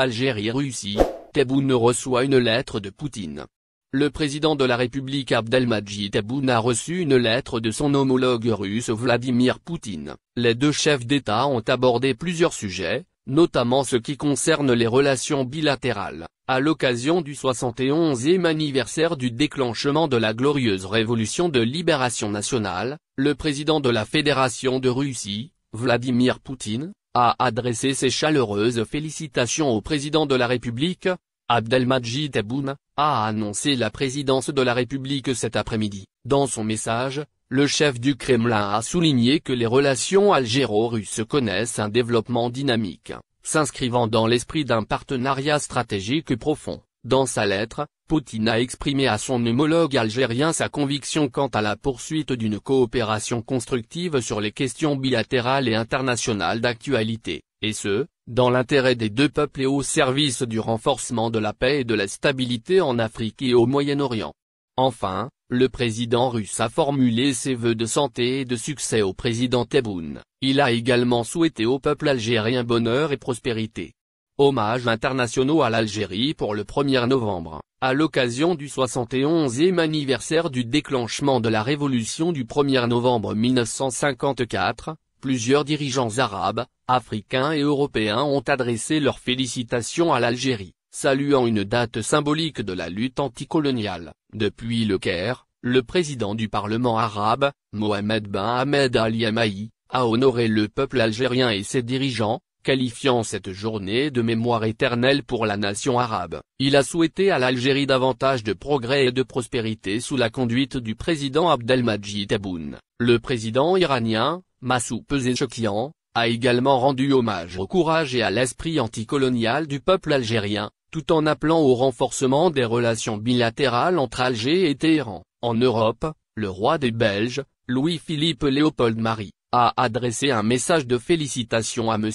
Algérie-Russie, Tebboune reçoit une lettre de Poutine. Le président de la République Abdelmadjid Tebboune a reçu une lettre de son homologue russe Vladimir Poutine. Les deux chefs d'État ont abordé plusieurs sujets, notamment ce qui concerne les relations bilatérales, à l'occasion du 71e anniversaire du déclenchement de la glorieuse révolution de libération nationale. Le président de la Fédération de Russie, Vladimir Poutine, a adressé ses chaleureuses félicitations au président de la République. Abdelmadjid Tebboune a annoncé la présidence de la République cet après-midi. Dans son message, le chef du Kremlin a souligné que les relations algéro-russes connaissent un développement dynamique, s'inscrivant dans l'esprit d'un partenariat stratégique profond. Dans sa lettre, Poutine a exprimé à son homologue algérien sa conviction quant à la poursuite d'une coopération constructive sur les questions bilatérales et internationales d'actualité, et ce, dans l'intérêt des deux peuples et au service du renforcement de la paix et de la stabilité en Afrique et au Moyen-Orient. Enfin, le président russe a formulé ses vœux de santé et de succès au président Tebboune. Il a également souhaité au peuple algérien bonheur et prospérité. Hommages internationaux à l'Algérie pour le 1er novembre, à l'occasion du 71e anniversaire du déclenchement de la révolution du 1er novembre 1954, plusieurs dirigeants arabes, africains et européens ont adressé leurs félicitations à l'Algérie, saluant une date symbolique de la lutte anticoloniale. Depuis le Caire, le président du Parlement arabe, Mohamed Ben Ahmed Al Yamahi, a honoré le peuple algérien et ses dirigeants, qualifiant cette journée de mémoire éternelle pour la nation arabe. Il a souhaité à l'Algérie davantage de progrès et de prospérité sous la conduite du président Abdelmadjid Tebboune. Le président iranien, Massoud Pezeshkian, a également rendu hommage au courage et à l'esprit anticolonial du peuple algérien, tout en appelant au renforcement des relations bilatérales entre Alger et Téhéran. En Europe, le roi des Belges, Louis-Philippe Léopold-Marie, a adressé un message de félicitations à M.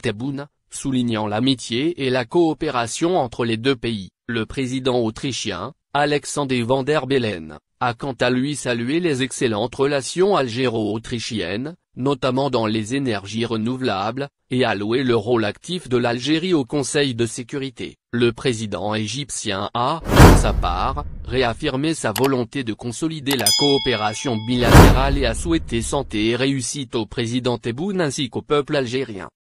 Tebboune, soulignant l'amitié et la coopération entre les deux pays. Le président autrichien, Alexander Van der Bellen, a quant à lui salué les excellentes relations algéro-autrichiennes, notamment dans les énergies renouvelables, et a loué le rôle actif de l'Algérie au Conseil de sécurité. Le président égyptien a, pour sa part, réaffirmé sa volonté de consolider la coopération bilatérale et a souhaité santé et réussite au président Tebboune ainsi qu'au peuple algérien.